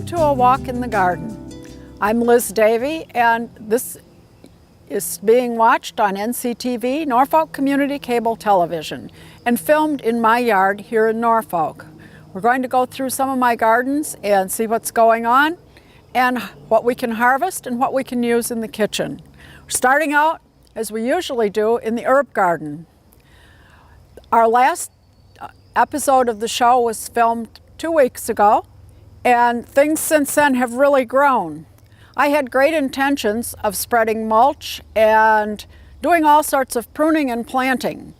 to A Walk in the Garden. I'm Liz Davey, and this is being watched on NCTV, Norfolk Community Cable Television, and filmed in my yard here in Norfolk. We're going to go through some of my gardens and see what's going on and what we can harvest and what we can use in the kitchen. We're starting out, as we usually do, in the herb garden. Our last episode of the show was filmed 2 weeks ago, and things since then have really grown. I had great intentions of spreading mulch and doing all sorts of pruning and planting,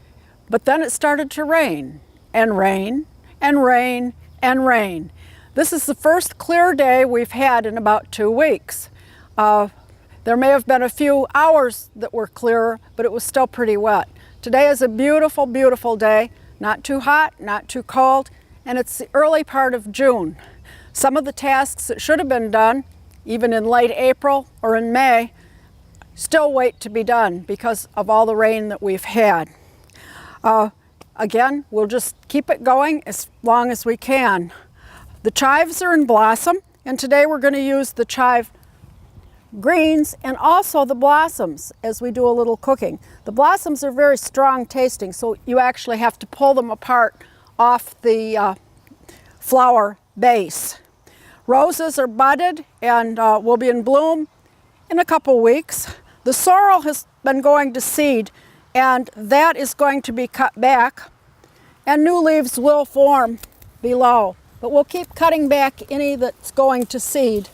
but then it started to rain and rain and rain and rain. This is the first clear day we've had in about 2 weeks. There may have been a few hours that were clearer, but it was still pretty wet. Today is a beautiful, beautiful day, not too hot, not too cold, and it's the early part of June. Some of the tasks that should have been done, even in late April or in May, still wait to be done because of all the rain that we've had. Again, we'll just keep it going as long as we can. The chives are in blossom, and today we're going to use the chive greens and also the blossoms as we do a little cooking. The blossoms are very strong tasting, so you actually have to pull them apart off the flower base. Roses are budded and will be in bloom in a couple weeks. The sorrel has been going to seed, and that is going to be cut back, and new leaves will form below. But we'll keep cutting back any that's going to seed,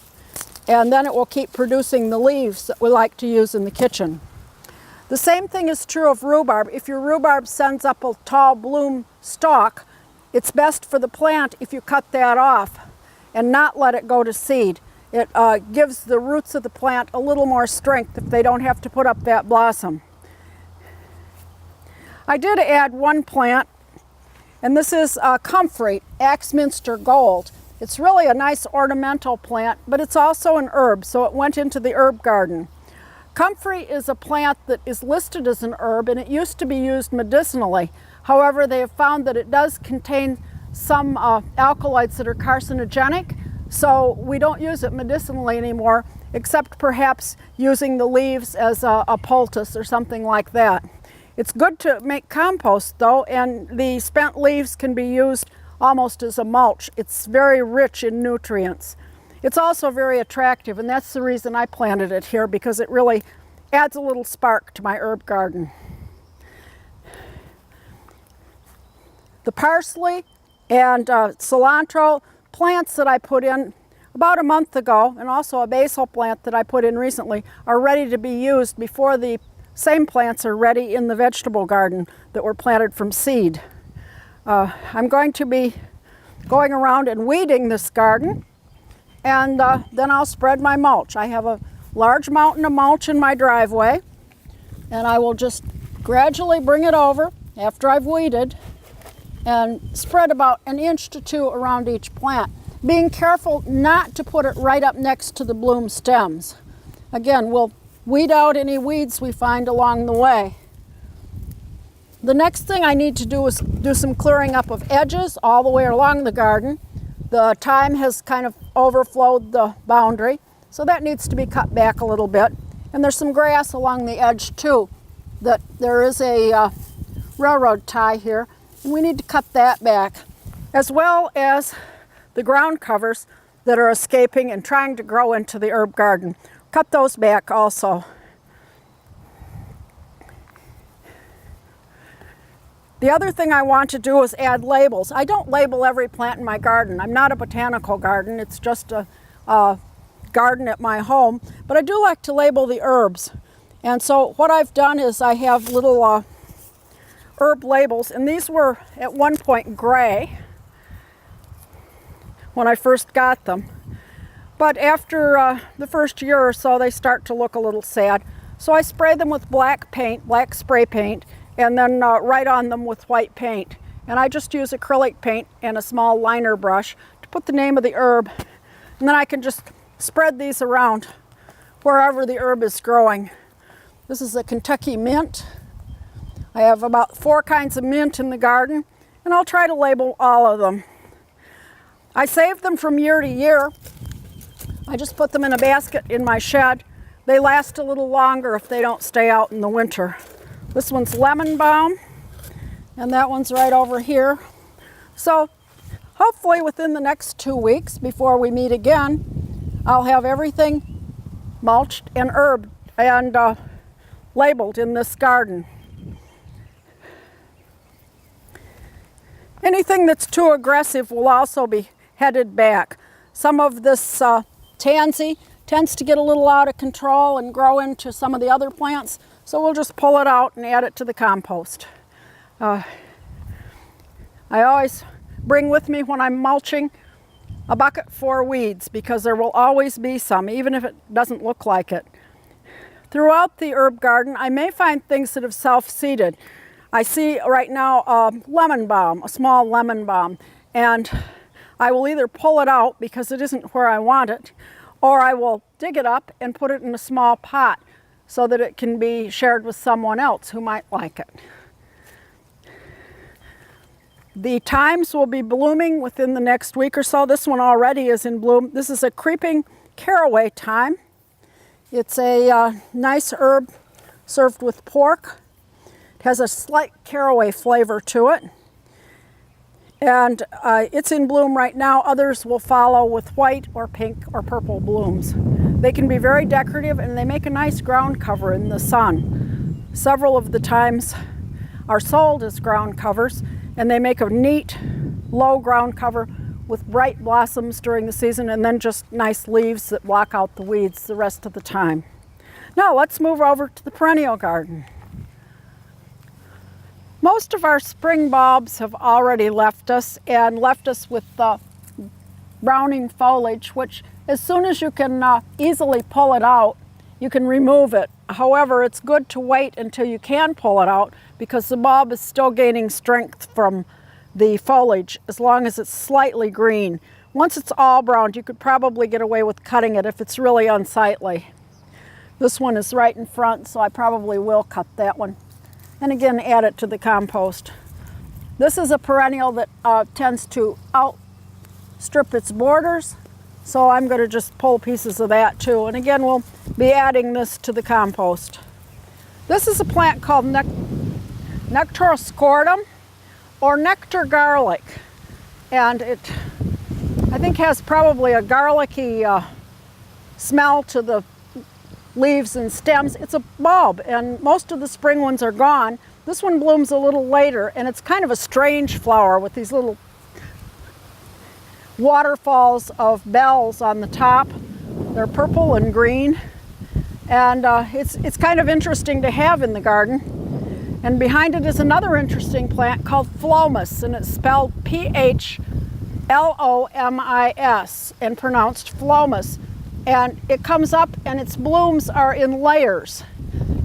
and then it will keep producing the leaves that we like to use in the kitchen. The same thing is true of rhubarb. If your rhubarb sends up a tall bloom stalk, it's best for the plant if you cut that off and not let it go to seed. It gives the roots of the plant a little more strength if they don't have to put up that blossom. I did add one plant, and this is comfrey, Axminster Gold. It's really a nice ornamental plant, but it's also an herb, so it went into the herb garden. Comfrey is a plant that is listed as an herb, and it used to be used medicinally. However, they have found that it does contain some alkaloids that are carcinogenic, so we don't use it medicinally anymore, except perhaps using the leaves as a poultice or something like that. It's good to make compost though, and the spent leaves can be used almost as a mulch. It's very rich in nutrients. It's also very attractive, and that's the reason I planted it here, because it really adds a little spark to my herb garden. The parsley and cilantro plants that I put in about a month ago, and also a basil plant that I put in recently, are ready to be used before the same plants are ready in the vegetable garden that were planted from seed. I'm going to be going around and weeding this garden, and then I'll spread my mulch. I have a large mountain of mulch in my driveway, and I will just gradually bring it over after I've weeded and spread about 1 to 2 inches around each plant, being careful not to put it right up next to the bloom stems. Again, we'll weed out any weeds we find along the way. The next thing I need to do is do some clearing up of edges all the way along the garden. The thyme has kind of overflowed the boundary, so that needs to be cut back a little bit. And there's some grass along the edge too, that there is a railroad tie here, and we need to cut that back, as well as the ground covers that are escaping and trying to grow into the herb garden. Cut those back also. The other thing I want to do is add labels. I don't label every plant in my garden. I'm not a botanical garden. It's just a garden at my home. But I do like to label the herbs. And so what I've done is I have little herb labels, and these were at one point gray when I first got them. But after the first year or so, they start to look a little sad. So I spray them with black paint, black spray paint, and then write on them with white paint. And I just use acrylic paint and a small liner brush to put the name of the herb. And then I can just spread these around wherever the herb is growing. This is a Kentucky mint. I have about 4 kinds of mint in the garden, and I'll try to label all of them. I save them from year to year, I just put them in a basket in my shed. They last a little longer if they don't stay out in the winter. This one's lemon balm, and that one's right over here. So hopefully within the next 2 weeks before we meet again, I'll have everything mulched and herbed and labeled in this garden. Anything that's too aggressive will also be headed back. Some of this tansy tends to get a little out of control and grow into some of the other plants, so we'll just pull it out and add it to the compost. I always bring with me when I'm mulching a bucket for weeds, because there will always be some, even if it doesn't look like it. Throughout the herb garden, I may find things that have self-seeded. I see right now a lemon balm, a small lemon balm, and I will either pull it out because it isn't where I want it, or I will dig it up and put it in a small pot so that it can be shared with someone else who might like it. The thymes will be blooming within the next week or so. This one already is in bloom. This is a creeping caraway thyme. It's a nice herb served with pork. It has a slight caraway flavor to it. And it's in bloom right now. Others will follow with white or pink or purple blooms. They can be very decorative, and they make a nice ground cover in the sun. Several of the thymes are sold as ground covers, and they make a neat low ground cover with bright blossoms during the season, and then just nice leaves that block out the weeds the rest of the time. Now let's move over to the perennial garden. Most of our spring bulbs have already left us, and left us with browning foliage, which as soon as you can easily pull it out, you can remove it. However, it's good to wait until you can pull it out, because the bulb is still gaining strength from the foliage as long as it's slightly green. Once it's all browned, you could probably get away with cutting it if it's really unsightly. This one is right in front, so I probably will cut that one. And again, add it to the compost. This is a perennial that tends to outstrip its borders, so I'm going to just pull pieces of that too. And again, we'll be adding this to the compost. This is a plant called Nectaroscortum, or nectar garlic, and it, I think, has probably a garlicky smell to the leaves and stems. It's a bulb, and most of the spring ones are gone. This one blooms a little later, and it's kind of a strange flower with these little waterfalls of bells on the top. They're purple and green, and it's kind of interesting to have in the garden. And behind it is another interesting plant called phlomis, and it's spelled P-H-L-O-M-I-S and pronounced phlomis. And it comes up, and its blooms are in layers.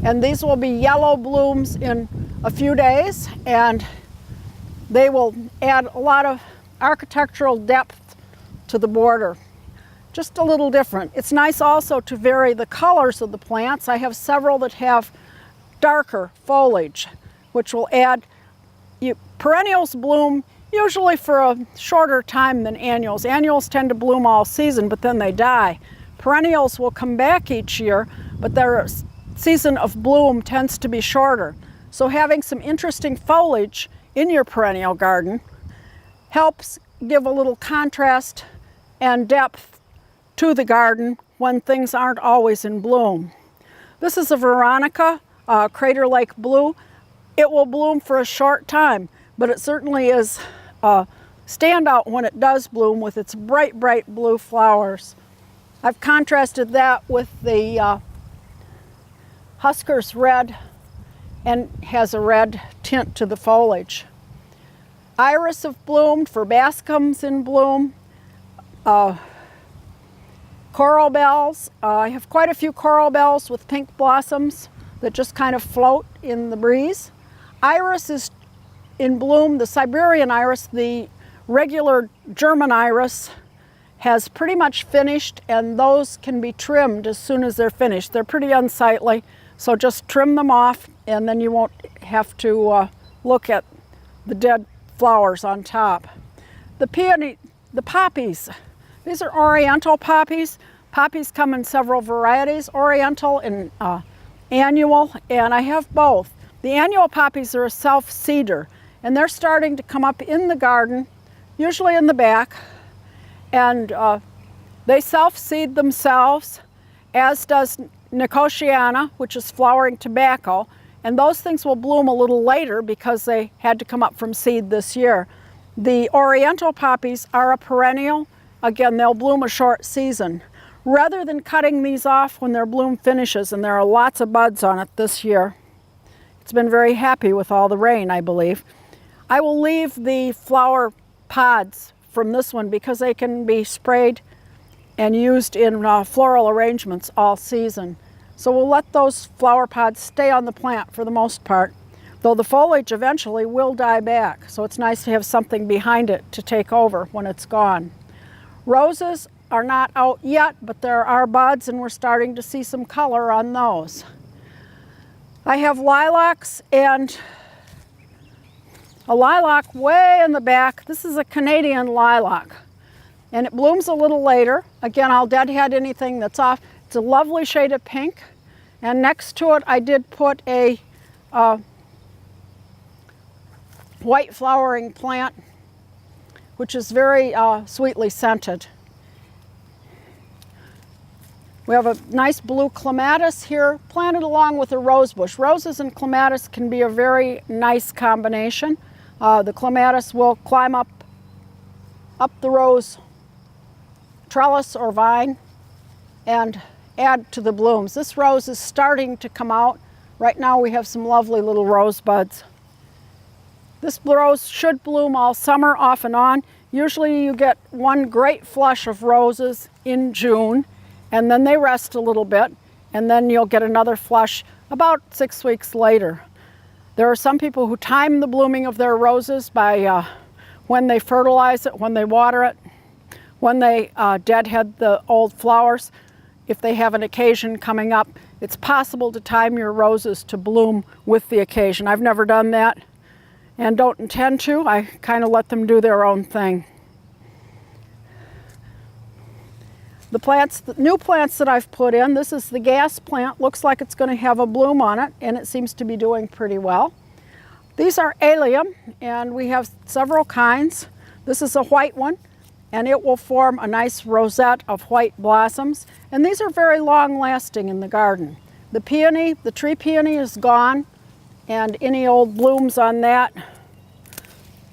And these will be yellow blooms in a few days, and they will add a lot of architectural depth to the border. Just a little different. It's nice also to vary the colors of the plants. I have several that have darker foliage, which will add, perennials bloom usually for a shorter time than annuals. Annuals tend to bloom all season, but then they die. Perennials will come back each year, but their season of bloom tends to be shorter. So having some interesting foliage in your perennial garden helps give a little contrast and depth to the garden when things aren't always in bloom. This is a Veronica, Crater Lake Blue. It will bloom for a short time, but it certainly is a standout when it does bloom with its bright, bright blue flowers. I've contrasted that with the Husker's Red, and has a red tint to the foliage. Iris have bloomed, verbascum's in bloom, coral bells. I have quite a few coral bells with pink blossoms that just kind of float in the breeze. Iris is in bloom. The Siberian iris, the regular German iris, has pretty much finished, and those can be trimmed as soon as they're finished. They're pretty unsightly, so just trim them off, and then you won't have to look at the dead flowers on top. The peony, the poppies, these are oriental poppies. Poppies come in several varieties, oriental and annual, and I have both. The annual poppies are a self-seeder, and they're starting to come up in the garden, usually in the back, and they self-seed themselves, as does Nicotiana, which is flowering tobacco, and those things will bloom a little later because they had to come up from seed this year. The oriental poppies are a perennial. Again, they'll bloom a short season. Rather than cutting these off when their bloom finishes, and there are lots of buds on it this year, it's been very happy with all the rain, I believe, I will leave the flower pods from this one because they can be sprayed and used in floral arrangements all season. So we'll let those flower pods stay on the plant for the most part, though the foliage eventually will die back, so it's nice to have something behind it to take over when it's gone. Roses are not out yet, but there are buds and we're starting to see some color on those. I have lilacs and a lilac way in the back. This is a Canadian lilac, and it blooms a little later. Again, I'll deadhead anything that's off. It's a lovely shade of pink, and next to it I did put a white flowering plant, which is very sweetly scented. We have a nice blue clematis here planted along with a rose bush. Roses and clematis can be a very nice combination. The clematis will climb up the rose trellis or vine and add to the blooms. This rose is starting to come out. Right now we have some lovely little rose buds. This rose should bloom all summer off and on. Usually you get one great flush of roses in June, and then they rest a little bit, and then you'll get another flush about 6 weeks later. There are some people who time the blooming of their roses by when they fertilize it, when they water it, when they deadhead the old flowers. If they have an occasion coming up, it's possible to time your roses to bloom with the occasion. I've never done that and don't intend to. I kind of let them do their own thing. The plants, the new plants that I've put in, this is the gas plant. Looks like it's going to have a bloom on it, and it seems to be doing pretty well. These are allium, and we have several kinds. This is a white one, and it will form a nice rosette of white blossoms. And these are very long lasting in the garden. The peony, the tree peony is gone, and any old blooms on that,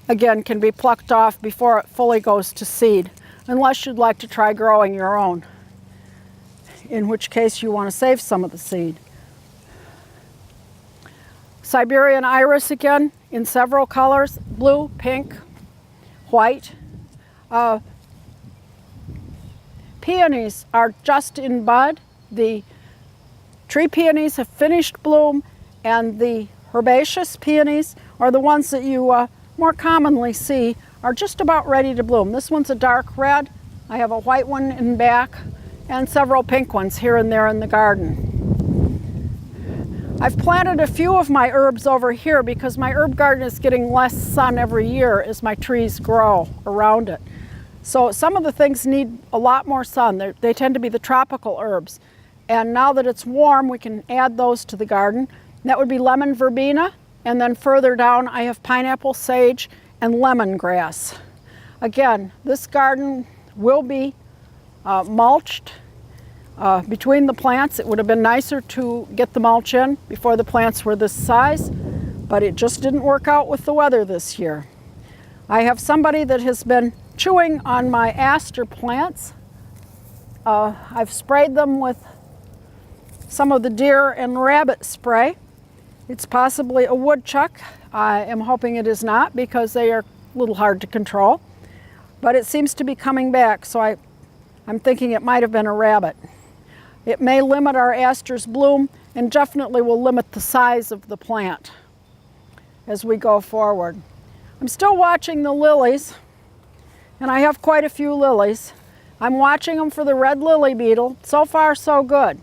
again, can be plucked off before it fully goes to seed, unless you'd like to try growing your own, in which case you want to save some of the seed. Siberian iris again in several colors, blue, pink, white. Peonies are just in bud. The tree peonies have finished bloom, and the herbaceous peonies are the ones that you more commonly see are just about ready to bloom. This one's a dark red. I have a white one in back and several pink ones here and there in the garden. I've planted a few of my herbs over here because my herb garden is getting less sun every year as my trees grow around it. So some of the things need a lot more sun. They tend to be the tropical herbs. And now that it's warm, we can add those to the garden. That would be lemon verbena, and then further down I have pineapple sage and lemongrass. Again, this garden will be mulched between the plants. It would have been nicer to get the mulch in before the plants were this size, but it just didn't work out with the weather this year. I have somebody that has been chewing on my aster plants. I've sprayed them with some of the deer and rabbit spray. It's possibly a woodchuck. I am hoping it is not because they are a little hard to control, but it seems to be coming back, so I'm thinking it might have been a rabbit. It may limit our aster's bloom and definitely will limit the size of the plant as we go forward. I'm still watching the lilies, and I have quite a few lilies. I'm watching them for the red lily beetle. So far, so good.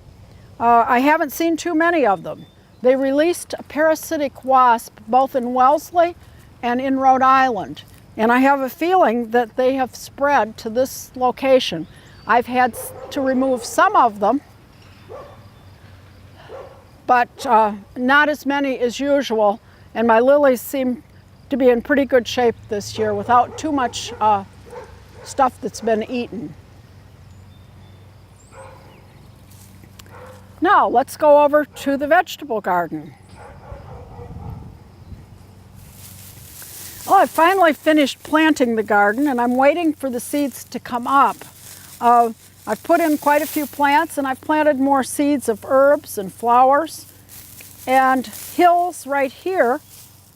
I haven't seen too many of them. They released a parasitic wasp both in Wellesley and in Rhode Island, and I have a feeling that they have spread to this location. I've had to remove some of them, but not as many as usual, and my lilies seem to be in pretty good shape this year without too much stuff that's been eaten. Now let's go over to the vegetable garden. Oh, I finally finished planting the garden and I'm waiting for the seeds to come up. I've put in quite a few plants and I've planted more seeds of herbs and flowers and hills right here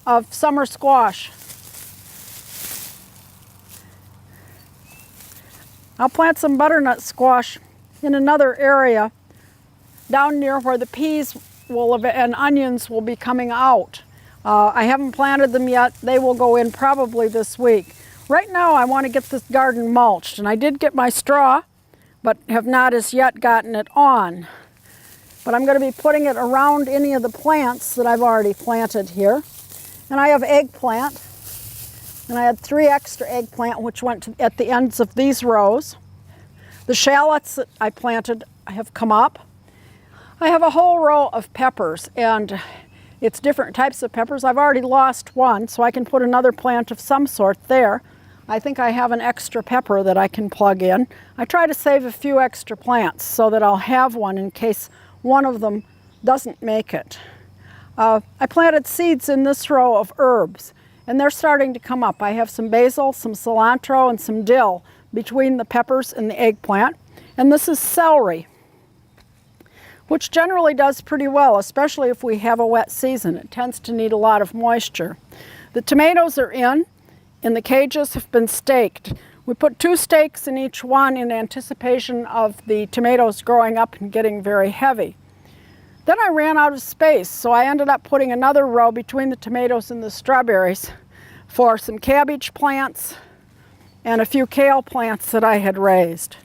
of summer squash. I'll plant some butternut squash in another area down near where the peas and onions will be coming out. I haven't planted them yet. They will go in probably this week. Right now I want to get this garden mulched, and I did get my straw, but have not as yet gotten it on. But I'm going to be putting it around any of the plants that I've already planted here. And I have eggplant, and I had 3 extra eggplant which went at the ends of these rows. The shallots that I planted have come up. I have a whole row of peppers, and it's different types of peppers. I've already lost one, so I can put another plant of some sort there. I think I have an extra pepper that I can plug in. I try to save a few extra plants so that I'll have one in case one of them doesn't make it. I planted seeds in this row of herbs, and they're starting to come up. I have some basil, some cilantro, and some dill between the peppers and the eggplant. And this is celery, which generally does pretty well, especially if we have a wet season. It tends to need a lot of moisture. The tomatoes are in, and the cages have been staked. We put 2 stakes in each one in anticipation of the tomatoes growing up and getting very heavy. Then I ran out of space, so I ended up putting another row between the tomatoes and the strawberries for some cabbage plants and a few kale plants that I had raised.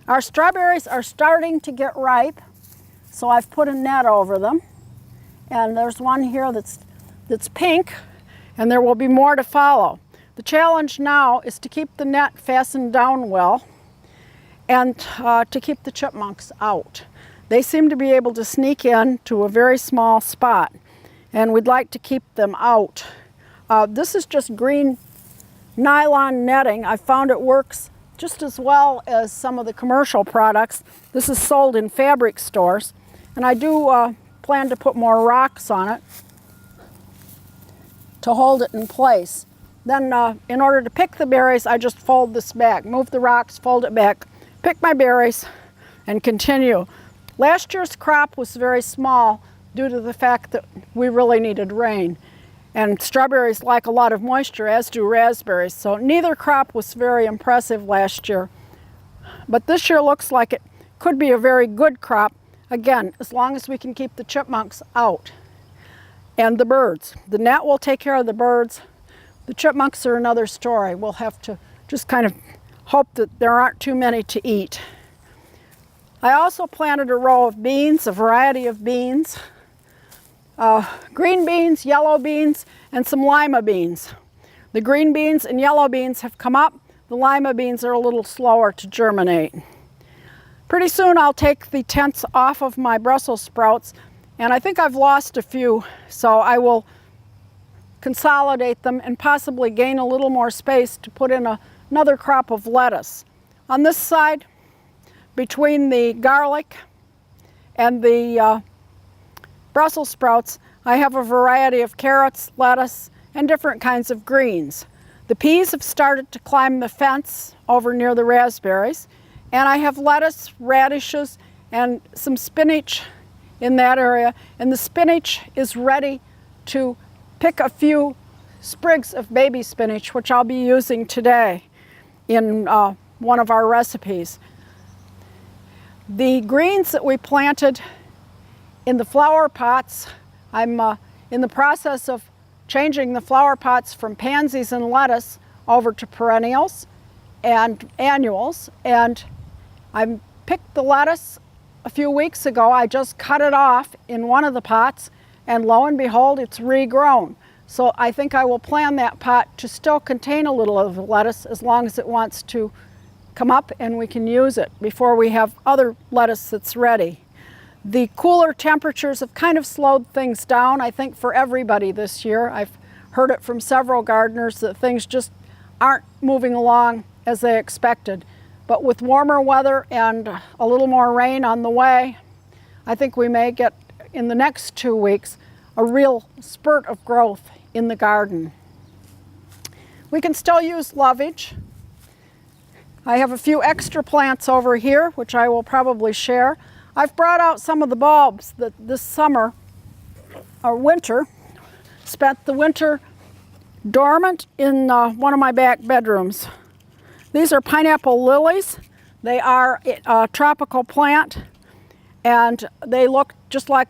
Our strawberries are starting to get ripe, so I've put a net over them. And there's one here that's pink, and there will be more to follow. The challenge now is to keep the net fastened down well and to keep the chipmunks out. They seem to be able to sneak in to a very small spot, and we'd like to keep them out. This is just green nylon netting. I found it works just as well as some of the commercial products. This is sold in fabric stores, and I do plan to put more rocks on it to hold it in place. Then in order to pick the berries, I just fold this back, move the rocks, fold it back, pick my berries, and continue. Last year's crop was very small due to the fact that we really needed rain. And strawberries like a lot of moisture, as do raspberries. So neither crop was very impressive last year. But this year looks like it could be a very good crop, again, as long as we can keep the chipmunks out. And the birds. The net will take care of the birds. The chipmunks are another story. We'll have to just kind of hope that there aren't too many to eat. I also planted a row of beans, a variety of beans. Green beans, yellow beans, and some lima beans. The green beans and yellow beans have come up. The lima beans are a little slower to germinate. Pretty soon I'll take the tents off of my Brussels sprouts, and I think I've lost a few, so I will consolidate them and possibly gain a little more space to put in another crop of lettuce. On this side, between the garlic and the Brussels sprouts, I have a variety of carrots, lettuce, and different kinds of greens. The peas have started to climb the fence over near the raspberries, and I have lettuce, radishes, and some spinach in that area, and the spinach is ready to pick a few sprigs of baby spinach, which I'll be using today in one of our recipes. The greens that we planted in the flower pots, I'm in the process of changing the flower pots from pansies and lettuce over to perennials and annuals. And I picked the lettuce a few weeks ago. I just cut it off in one of the pots, and lo and behold, it's regrown. So I think I will plan that pot to still contain a little of the lettuce as long as it wants to come up and we can use it before we have other lettuce that's ready. The cooler temperatures have kind of slowed things down, I think, for everybody this year. I've heard it from several gardeners that things just aren't moving along as they expected. But with warmer weather and a little more rain on the way, I think we may get, in the next 2 weeks, a real spurt of growth in the garden. We can still use lovage. I have a few extra plants over here, which I will probably share. I've brought out some of the bulbs that this summer or winter spent the winter dormant in one of my back bedrooms. These are pineapple lilies. They are a tropical plant, and they look just like,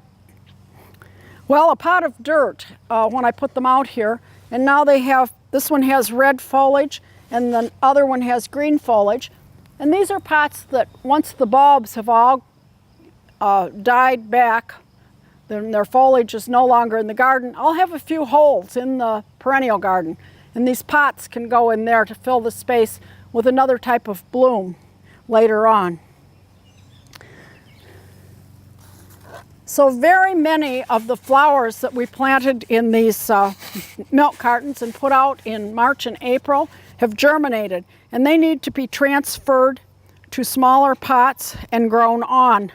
well, a pot of dirt when I put them out here. And now they have, this one has red foliage and the other one has green foliage. And these are pots that once the bulbs have all died back, then their foliage is no longer in the garden, I'll have a few holes in the perennial garden. And these pots can go in there to fill the space with another type of bloom later on. So very many of the flowers that we planted in these milk cartons and put out in March and April have germinated, and they need to be transferred to smaller pots and grown on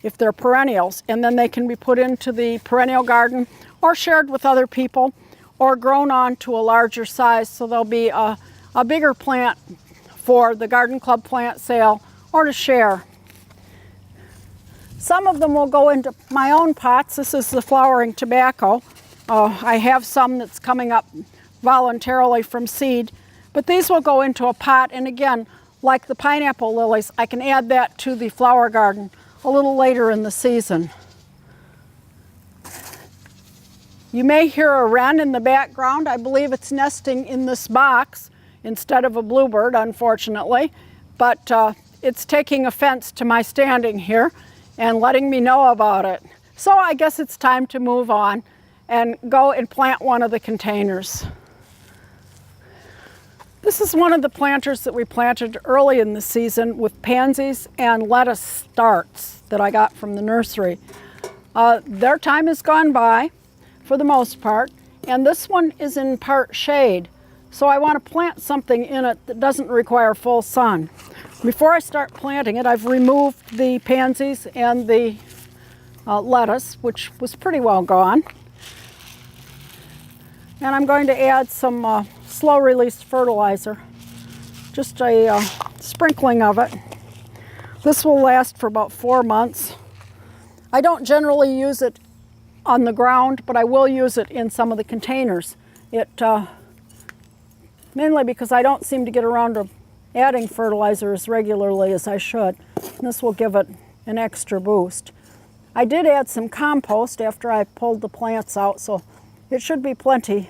if they're perennials, and then they can be put into the perennial garden or shared with other people or grown on to a larger size, so they'll be a bigger plant for the garden club plant sale or to share. Some of them will go into my own pots. This is the flowering tobacco. I have some that's coming up voluntarily from seed, but these will go into a pot, and again, like the pineapple lilies, I can add that to the flower garden a little later in the season. You may hear a wren in the background. I believe it's nesting in this box instead of a bluebird, unfortunately, but it's taking offense to my standing here and letting me know about it. So I guess it's time to move on and go and plant one of the containers. This is one of the planters that we planted early in the season with pansies and lettuce starts that I got from the nursery. Their time has gone by for the most part, and this one is in part shade. So I want to plant something in it that doesn't require full sun. Before I start planting it, I've removed the pansies and the lettuce, which was pretty well gone. And I'm going to add some slow release fertilizer, just a sprinkling of it. This will last for about 4 months. I don't generally use it on the ground, but I will use it in some of the containers. Mainly because I don't seem to get around to adding fertilizer as regularly as I should. And this will give it an extra boost. I did add some compost after I pulled the plants out, so it should be plenty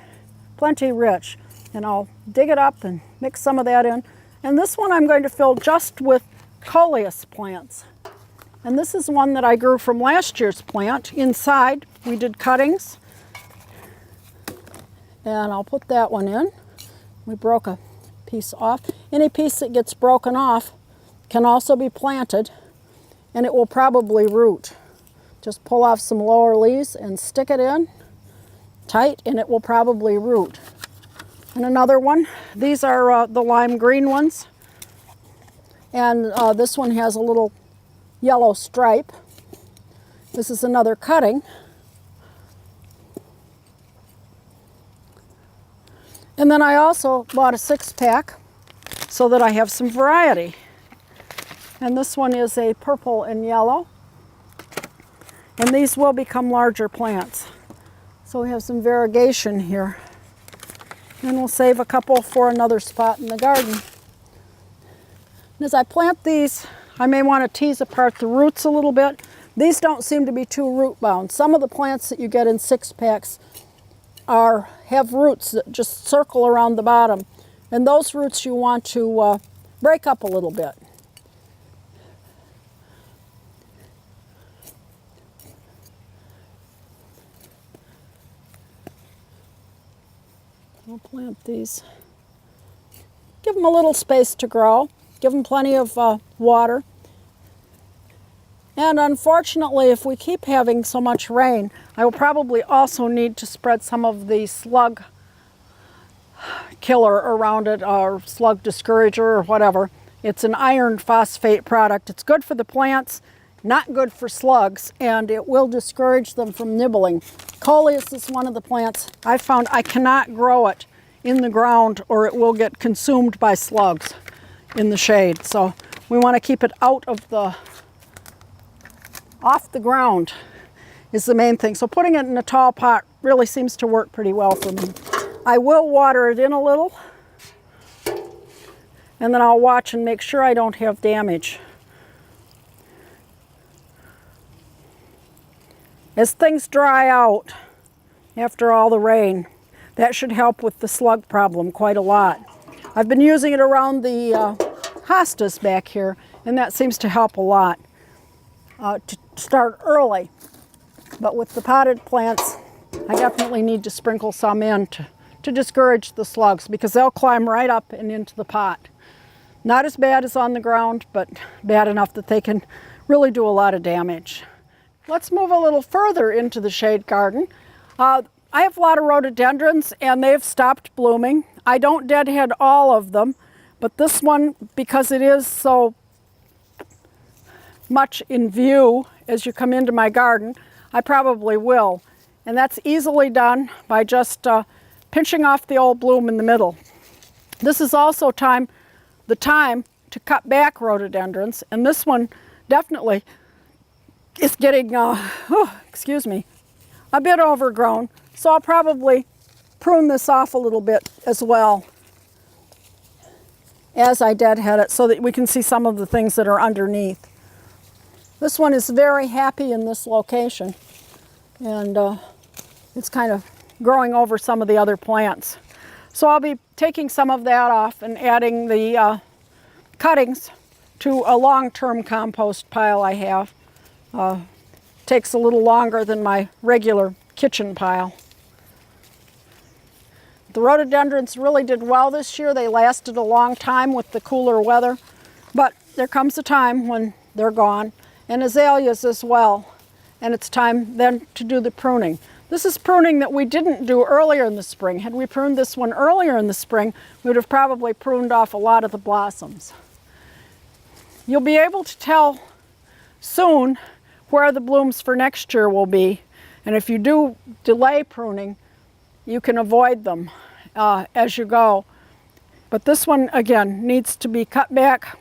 rich. And I'll dig it up and mix some of that in. And this one I'm going to fill just with coleus plants. And this is one that I grew from last year's plant. Inside we did cuttings. And I'll put that one in. We broke a piece off. Any piece that gets broken off can also be planted, and it will probably root. Just pull off some lower leaves and stick it in tight, and it will probably root. And another one, these are the lime green ones, and this one has a little yellow stripe. This is another cutting. And then I also bought a 6-pack so that I have some variety. And this one is a purple and yellow. And these will become larger plants. So we have some variegation here. And we'll save a couple for another spot in the garden. And as I plant these, I may want to tease apart the roots a little bit. These don't seem to be too root bound. Some of the plants that you get in 6-packs have roots that just circle around the bottom, and those roots you want to break up a little bit. I'll plant these. Give them a little space to grow. give them plenty of water. And unfortunately, if we keep having so much rain, I will probably also need to spread some of the slug killer around it, or slug discourager, or whatever. It's an iron phosphate product. It's good for the plants, not good for slugs, and it will discourage them from nibbling. Coleus is one of the plants I found I cannot grow it in the ground or it will get consumed by slugs in the shade. So we want to keep it out of the, off the ground is the main thing. So putting it in a tall pot really seems to work pretty well for me. I will water it in a little, and then I'll watch and make sure I don't have damage. As things dry out after all the rain, that should help with the slug problem quite a lot. I've been using it around the hostas back here, and that seems to help a lot to start early. But with the potted plants, I definitely need to sprinkle some in to discourage the slugs, because they'll climb right up and into the pot. Not as bad as on the ground, but bad enough that they can really do a lot of damage. Let's move a little further into the shade garden. I have a lot of rhododendrons and they've stopped blooming. I don't deadhead all of them, but this one, because it is so much in view as you come into my garden, I probably will. And that's easily done by just pinching off the old bloom in the middle. This is also the time to cut back rhododendrons, and this one definitely is getting, excuse me, a bit overgrown. So I'll probably prune this off a little bit as well as I deadhead it, so that we can see some of the things that are underneath. This one is very happy in this location, and it's kind of growing over some of the other plants. So I'll be taking some of that off and adding the cuttings to a long-term compost pile I have. Takes a little longer than my regular kitchen pile. The rhododendrons really did well this year. They lasted a long time with the cooler weather, but there comes a time when they're gone, and azaleas as well, and it's time then to do the pruning. This is pruning that we didn't do earlier in the spring. Had we pruned this one earlier in the spring, we would have probably pruned off a lot of the blossoms. You'll be able to tell soon where the blooms for next year will be, and if you do delay pruning, you can avoid them as you go. But this one, again, needs to be cut back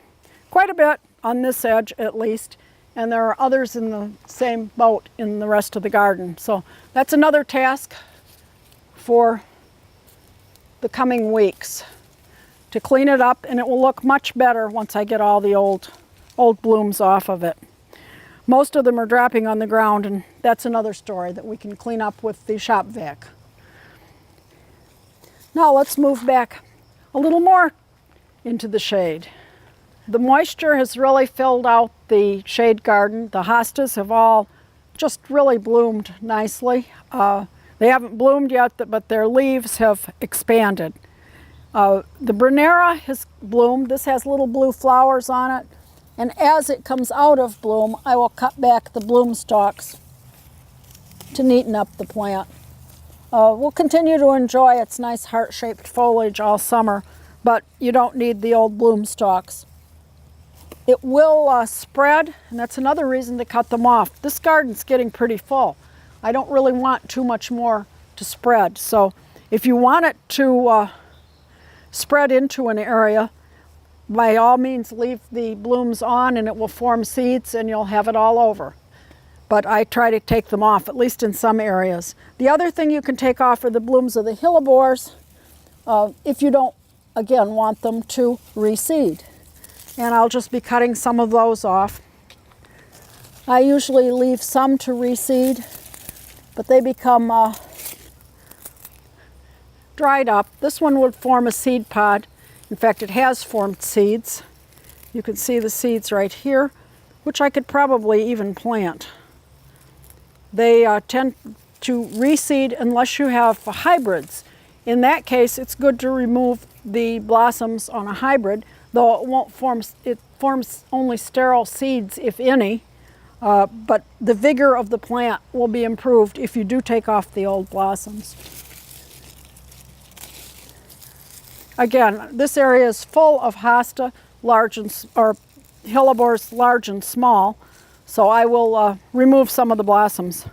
quite a bit on this edge at least, and there are others in the same boat in the rest of the garden. So that's another task for the coming weeks, to clean it up, and it will look much better once I get all the old blooms off of it. Most of them are dropping on the ground, and that's another story that we can clean up with the shop vac. Now let's move back a little more into the shade. The moisture has really filled out the shade garden. The hostas have all just really bloomed nicely. They haven't bloomed yet, but their leaves have expanded. The Brunnera has bloomed. This has little blue flowers on it. And as it comes out of bloom, I will cut back the bloom stalks to neaten up the plant. We'll continue to enjoy its nice heart-shaped foliage all summer, but you don't need the old bloom stalks. It will spread, and that's another reason to cut them off. This garden's getting pretty full. I don't really want too much more to spread. So if you want it to spread into an area, by all means leave the blooms on and it will form seeds and you'll have it all over. But I try to take them off, at least in some areas. The other thing you can take off are the blooms of the hellebores if you don't, again, want them to reseed. And I'll just be cutting some of those off. I usually leave some to reseed, but they become dried up. This one would form a seed pod. In fact, it has formed seeds. You can see the seeds right here, which I could probably even plant. They tend to reseed unless you have hybrids. In that case, it's good to remove the blossoms on a hybrid. though it forms only sterile seeds, if any, but the vigor of the plant will be improved if you do take off the old blossoms. Again, this area is full of hosta, or hellebores large and small, so I will remove some of the blossoms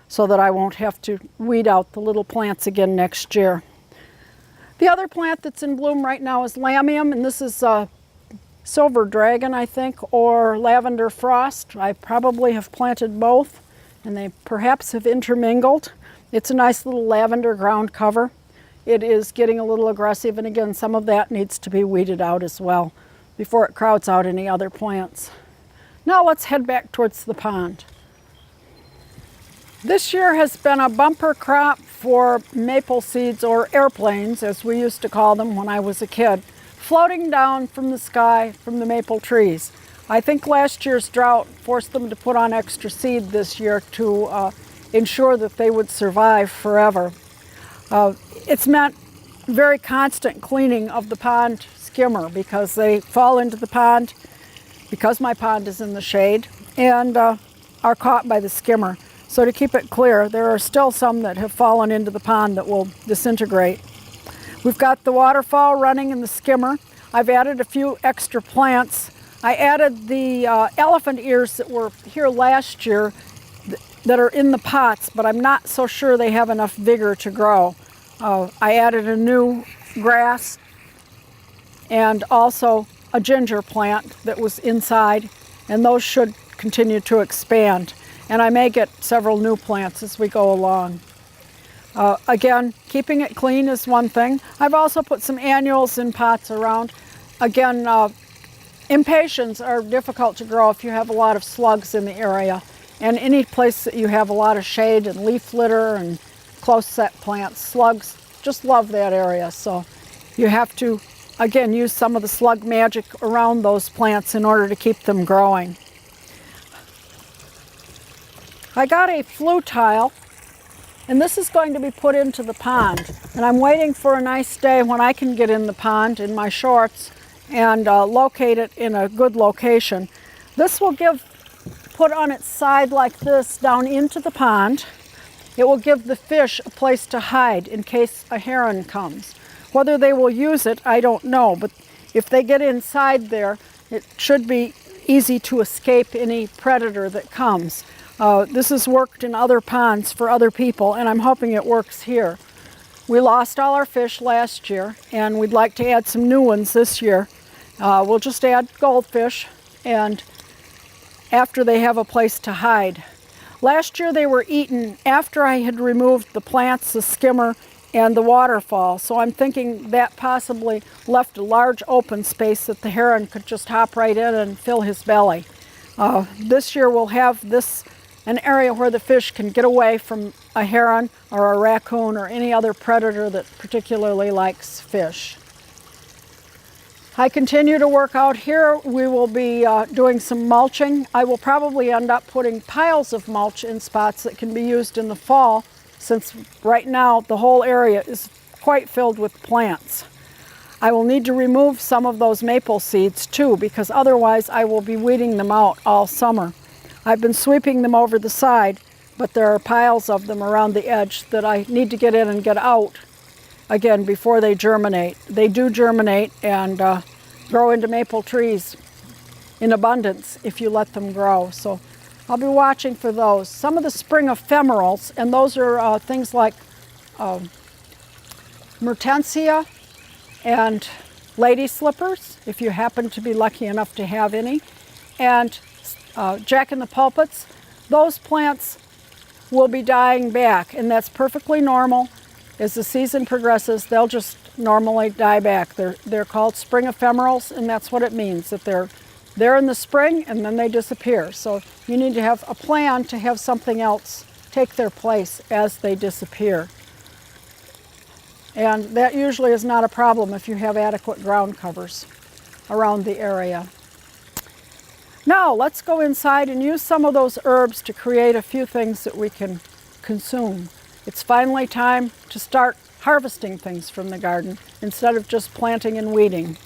so that I won't have to weed out the little plants again next year. The other plant that's in bloom right now is lamium, and this is silver dragon, I think, or lavender frost. I probably have planted both, and they perhaps have intermingled. It's a nice little lavender ground cover. It is getting a little aggressive, and again, some of that needs to be weeded out as well before it crowds out any other plants. Now let's head back towards the pond. This year has been a bumper crop for maple seeds, or airplanes as we used to call them when I was a kid, floating down from the sky from the maple trees. I think last year's drought forced them to put on extra seed this year to ensure that they would survive forever. It's meant very constant cleaning of the pond skimmer because they fall into the pond, because my pond is in the shade, and are caught by the skimmer. So to keep it clear, there are still some that have fallen into the pond that will disintegrate. We've got the waterfall running in the skimmer. I've added a few extra plants. I added the elephant ears that were here last year that are in the pots, but I'm not so sure they have enough vigor to grow. I added a new grass and also a ginger plant that was inside, and those should continue to expand. And I may get several new plants as we go along. Again, keeping it clean is one thing. I've also put some annuals in pots around. Again, impatiens are difficult to grow if you have a lot of slugs in the area. And any place that you have a lot of shade and leaf litter and close set plants, slugs just love that area. So you have to, again, use some of the slug magic around those plants in order to keep them growing. I got a flue tile, and this is going to be put into the pond. And I'm waiting for a nice day when I can get in the pond in my shorts and locate it in a good location. This will put on its side like this down into the pond. It will give the fish a place to hide in case a heron comes. Whether they will use it, I don't know, but if they get inside there, it should be easy to escape any predator that comes. This has worked in other ponds for other people, and I'm hoping it works here. We lost all our fish last year, and we'd like to add some new ones this year. We'll just add goldfish, and after they have a place to hide. Last year they were eaten after I had removed the plants, the skimmer, and the waterfall, so I'm thinking that possibly left a large open space that the heron could just hop right in and fill his belly. This year we'll have an area where the fish can get away from a heron or a raccoon or any other predator that particularly likes fish. I continue to work out here. We will be doing some mulching. I will probably end up putting piles of mulch in spots that can be used in the fall, since right now the whole area is quite filled with plants. I will need to remove some of those maple seeds too, because otherwise I will be weeding them out all summer. I've been sweeping them over the side, but there are piles of them around the edge that I need to get in and get out again before they germinate. They do germinate and grow into maple trees in abundance if you let them grow. So I'll be watching for those. Some of the spring ephemerals, and those are things like mertensia and lady slippers, if you happen to be lucky enough to have any, and jack-in-the-pulpits. Those plants will be dying back, and that's perfectly normal. As the season progresses, they'll just normally die back. They're called spring ephemerals, and that's what it means, that they're there in the spring and then they disappear. So you need to have a plan to have something else take their place as they disappear. And that usually is not a problem if you have adequate ground covers around the area. Now let's go inside and use some of those herbs to create a few things that we can consume. It's finally time to start harvesting things from the garden instead of just planting and weeding.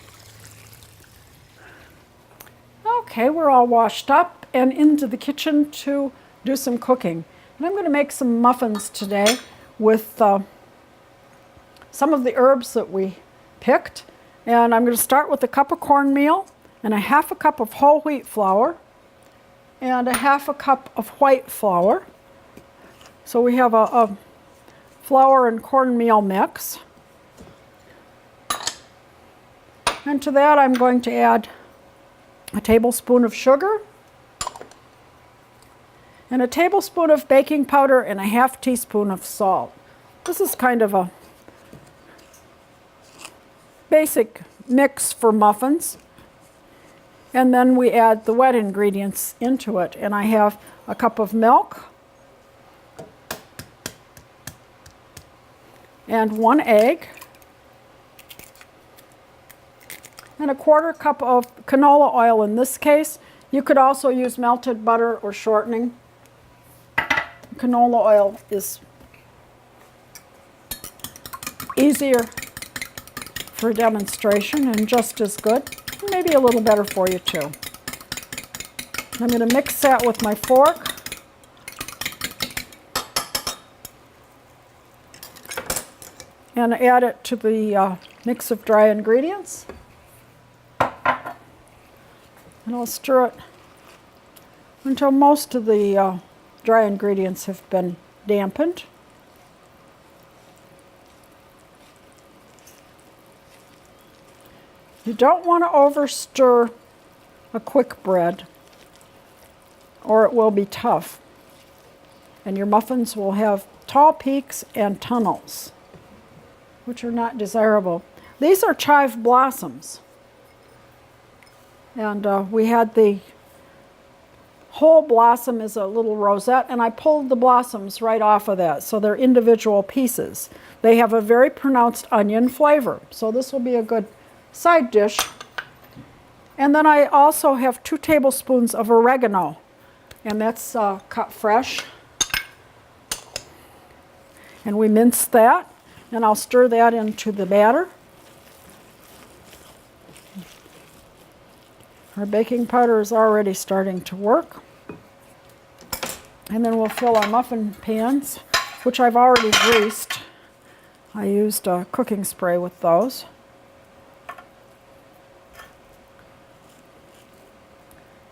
Okay, we're all washed up and into the kitchen to do some cooking. And I'm going to make some muffins today with some of the herbs that we picked. And I'm going to start with a cup of cornmeal and a half a cup of whole wheat flour and a half a cup of white flour. So we have a flour and cornmeal mix. And to that I'm going to add a tablespoon of sugar and a tablespoon of baking powder and a half teaspoon of salt. This is kind of a basic mix for muffins. And then we add the wet ingredients into it. And I have a cup of milk and 1 egg and a 1/4 cup of canola oil in this case. You could also use melted butter or shortening. Canola oil is easier for demonstration and just as good. Maybe a little better for you too. I'm going to mix that with my fork. And add it to the mix of dry ingredients. And I'll stir it until most of the dry ingredients have been dampened. You don't want to overstir a quick bread or it will be tough. And your muffins will have tall peaks and tunnels, which are not desirable. These are chive blossoms. And we had the whole blossom is a little rosette, and I pulled the blossoms right off of that, so they're individual pieces. They have a very pronounced onion flavor, so this will be a good side dish. And then I also have 2 tablespoons of oregano, and that's cut fresh. And we mince that, and I'll stir that into the batter. Our baking powder is already starting to work. And then we'll fill our muffin pans, which I've already greased. I used a cooking spray with those.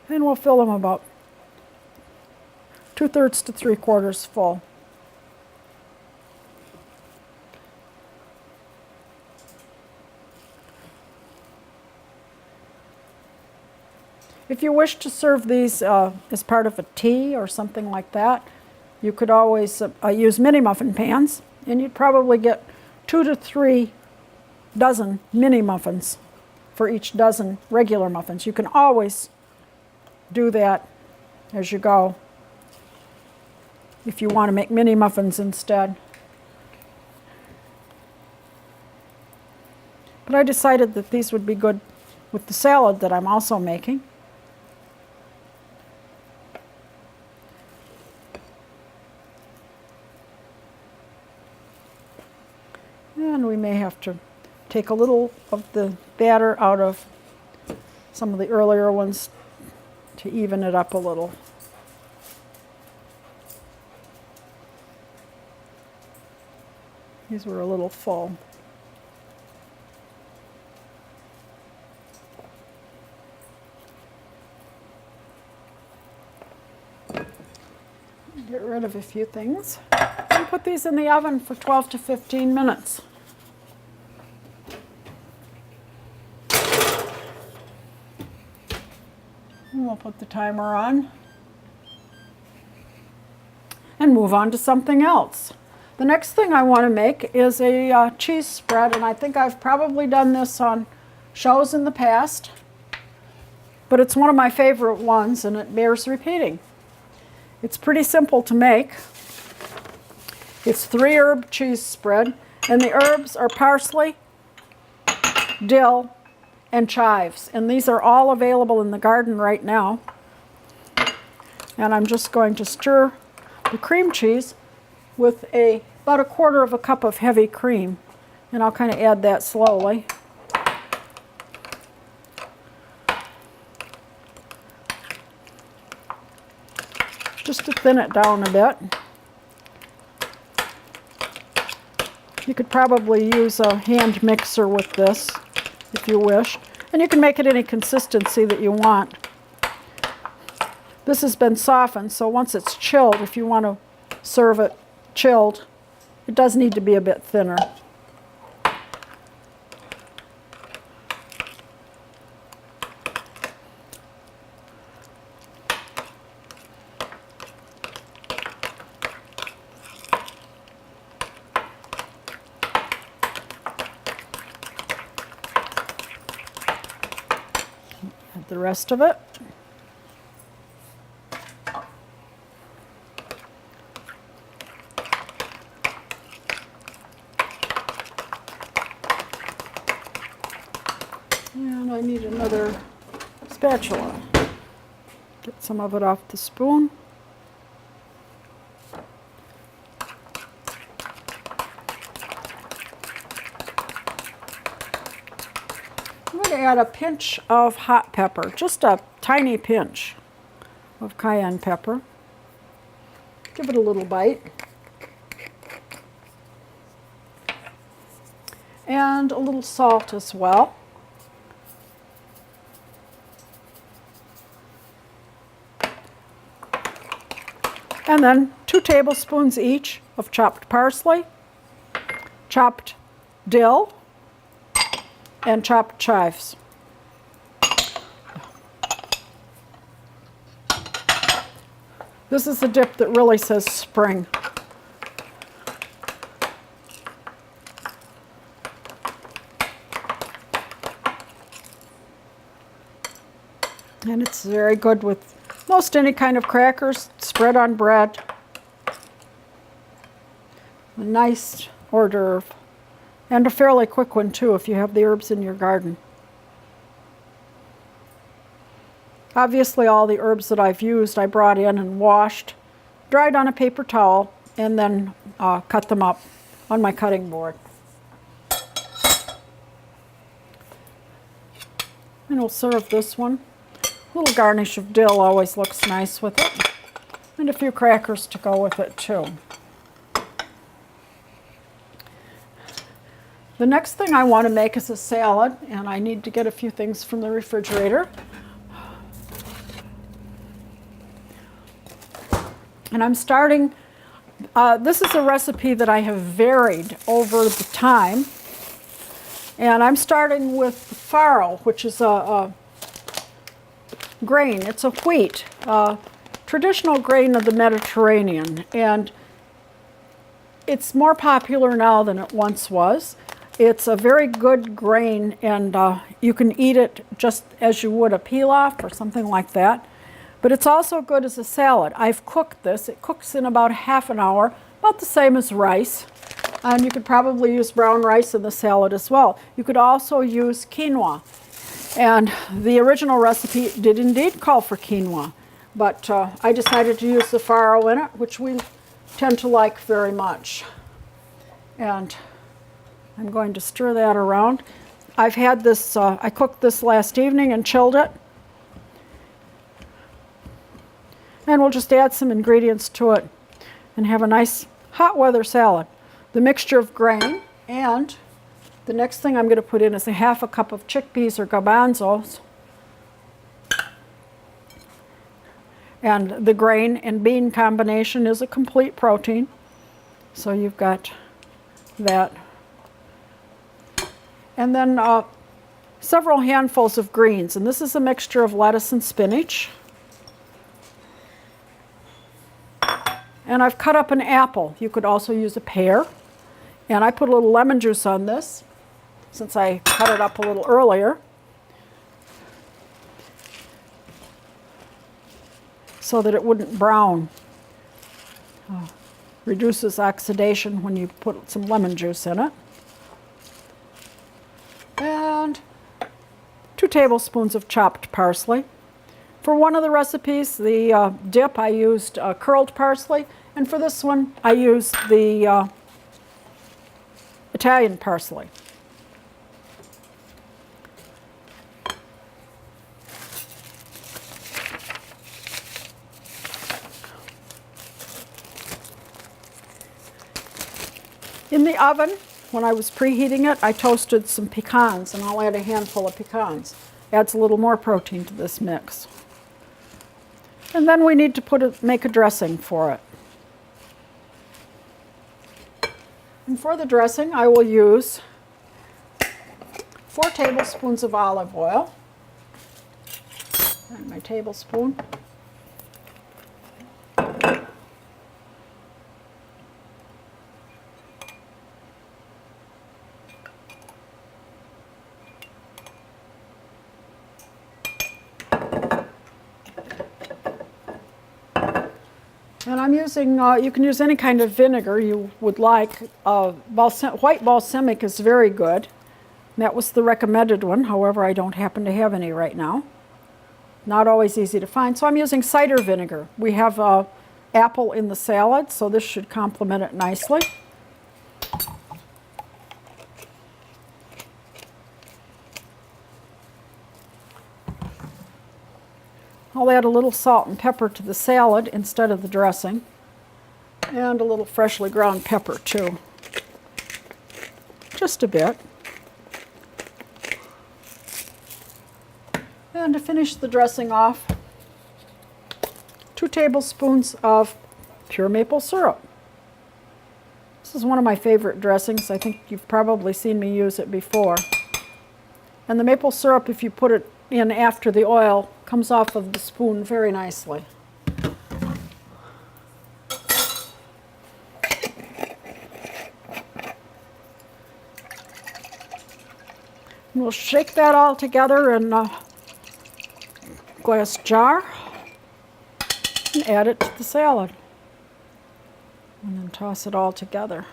And we'll fill them about 2/3 to 3/4 full. If you wish to serve these as part of a tea or something like that, you could always use mini muffin pans, and you'd probably get 2 to 3 dozen mini muffins for each dozen regular muffins. You can always do that as you go if you want to make mini muffins instead. But I decided that these would be good with the salad that I'm also making. And we may have to take a little of the batter out of some of the earlier ones to even it up a little. These were a little full. Get rid of a few things. And put these in the oven for 12 to 15 minutes. And we'll put the timer on and move on to something else. The next thing I want to make is a cheese spread, and I think I've probably done this on shows in the past, but it's one of my favorite ones and it bears repeating. It's pretty simple to make. It's 3-herb cheese spread, and the herbs are parsley, dill, and chives, and these are all available in the garden right now. And I'm just going to stir the cream cheese with about 1/4 cup of heavy cream, and I'll kind of add that slowly. thin it down a bit. You could probably use a hand mixer with this if you wish. And you can make it any consistency that you want. This has been softened, so once it's chilled, if you want to serve it chilled, it does need to be a bit thinner. Add the rest of it. And I need another spatula. Get some of it off the spoon. I'm going to add a pinch of hot pepper, just a tiny pinch of cayenne pepper. Give it a little bite. And a little salt as well. And then 2 tablespoons each of chopped parsley, chopped dill, and chopped chives. This is a dip that really says spring. And it's very good with most any kind of crackers, spread on bread. A nice hors d'oeuvre. And a fairly quick one too if you have the herbs in your garden. Obviously all the herbs that I've used I brought in and washed, dried on a paper towel, and then cut them up on my cutting board. And we'll serve this one. A little garnish of dill always looks nice with it. And a few crackers to go with it too. The next thing I want to make is a salad, and I need to get a few things from the refrigerator. And I'm starting, this is a recipe that I have varied over the time. And I'm starting with farro, which is a grain. It's a wheat, traditional grain of the Mediterranean, and it's more popular now than it once was. It's a very good grain, and you can eat it just as you would a pilaf or something like that. But it's also good as a salad. I've cooked this. It cooks in about half an hour, about the same as rice. And you could probably use brown rice in the salad as well. You could also use quinoa. And the original recipe did indeed call for quinoa, but I decided to use the farro in it, which we tend to like very much. And I'm going to stir that around. I've had this, I cooked this last evening and chilled it. And we'll just add some ingredients to it and have a nice hot weather salad. The mixture of grain, and the next thing I'm going to put in is a half a cup of chickpeas or garbanzos. And the grain and bean combination is a complete protein. So you've got that. And then several handfuls of greens. And this is a mixture of lettuce and spinach. And I've cut up an apple. You could also use a pear. And I put a little lemon juice on this, since I cut it up a little earlier, so that it wouldn't brown. Reduces oxidation when you put some lemon juice in it. And 2 tablespoons of chopped parsley. For one of the recipes, the dip, I used curled parsley, and for this one, I used the Italian parsley. In the oven, when I was preheating it, I toasted some pecans, and I'll add a handful of pecans. Adds a little more protein to this mix. And then we need to make a dressing for it. And for the dressing, I will use 4 tablespoons of olive oil, and my tablespoon. And I'm using, you can use any kind of vinegar you would like. White balsamic is very good. That was the recommended one, however, I don't happen to have any right now. Not always easy to find, so I'm using cider vinegar. We have apple in the salad, so this should complement it nicely. I'll add a little salt and pepper to the salad instead of the dressing, and a little freshly ground pepper too. Just a bit. And to finish the dressing off, 2 tablespoons of pure maple syrup. This is one of my favorite dressings. I think you've probably seen me use it before. And the maple syrup, if you put it in after the oil, comes off of the spoon very nicely. And we'll shake that all together in a glass jar and add it to the salad. And then toss it all together.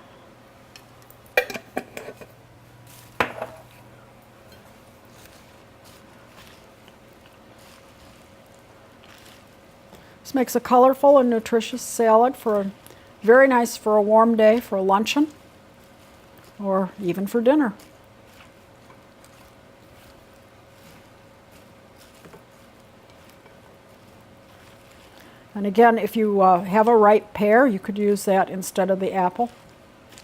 This makes a colorful and nutritious salad very nice for a warm day, for a luncheon, or even for dinner. And again, if you have a ripe pear, you could use that instead of the apple.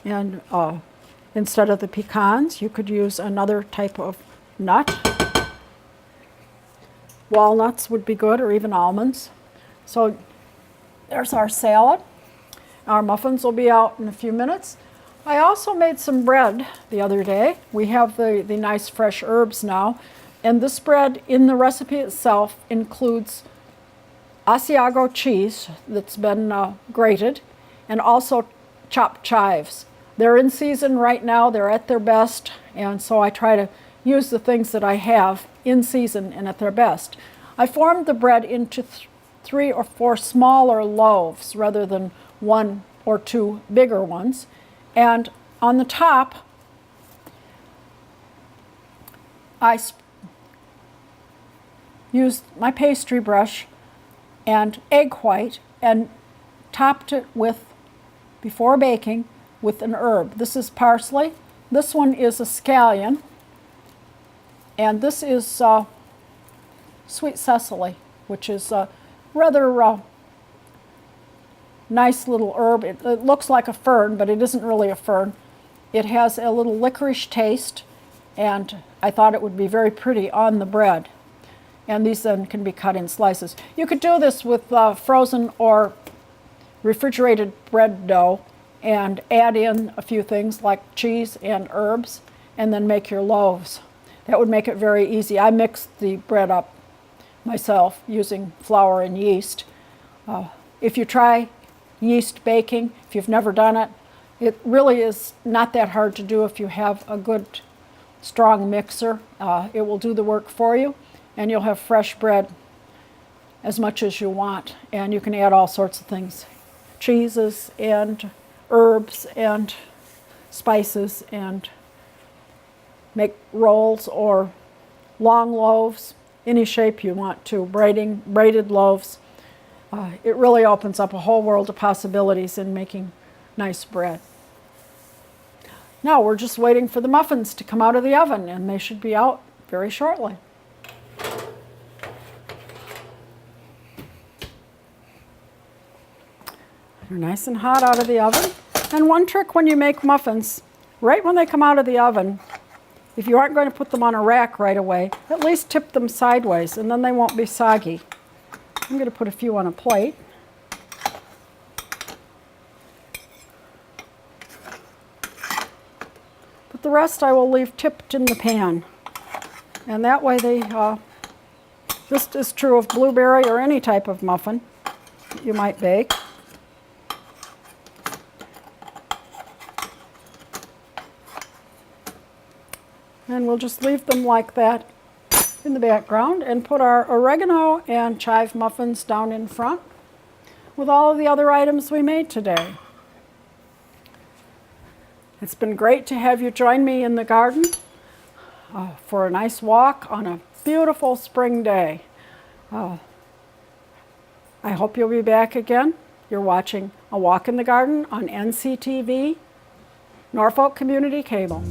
And instead of the pecans, you could use another type of nut. Walnuts would be good, or even almonds. So there's our salad. Our muffins will be out in a few minutes. I also made some bread the other day. We have the nice fresh herbs now. And this bread in the recipe itself includes Asiago cheese that's been grated, and also chopped chives. They're in season right now. They're at their best. And so I try to use the things that I have in season and at their best. I formed the bread into 3 or 4 smaller loaves rather than 1 or 2 bigger ones. And on the top, I used my pastry brush and egg white and topped it with, before baking, with an herb. This is parsley. This one is a scallion. And this is sweet cecily, which is rather nice little herb. It looks like a fern, but it isn't really a fern. It has a little licorice taste, and I thought it would be very pretty on the bread. And these then can be cut in slices. You could do this with frozen or refrigerated bread dough and add in a few things like cheese and herbs, and then make your loaves. That would make it very easy. I mixed the bread up myself using flour and yeast. If you try yeast baking, if you've never done it, it really is not that hard to do if you have a good strong mixer. It will do the work for you, and you'll have fresh bread as much as you want. And you can add all sorts of things, cheeses and herbs and spices, and make rolls or long loaves, any shape you want to, braided loaves. It really opens up a whole world of possibilities in making nice bread. Now we're just waiting for the muffins to come out of the oven, and they should be out very shortly. They're nice and hot out of the oven. And one trick when you make muffins, right when they come out of the oven, if you aren't going to put them on a rack right away, at least tip them sideways and then they won't be soggy. I'm going to put a few on a plate. But the rest I will leave tipped in the pan. And that way this is true of blueberry or any type of muffin that you might bake. And we'll just leave them like that in the background and put our oregano and chive muffins down in front with all of the other items we made today. It's been great to have you join me in the garden for a nice walk on a beautiful spring day. I hope you'll be back again. You're watching A Walk in the Garden on NCTV, Norfolk Community Cable.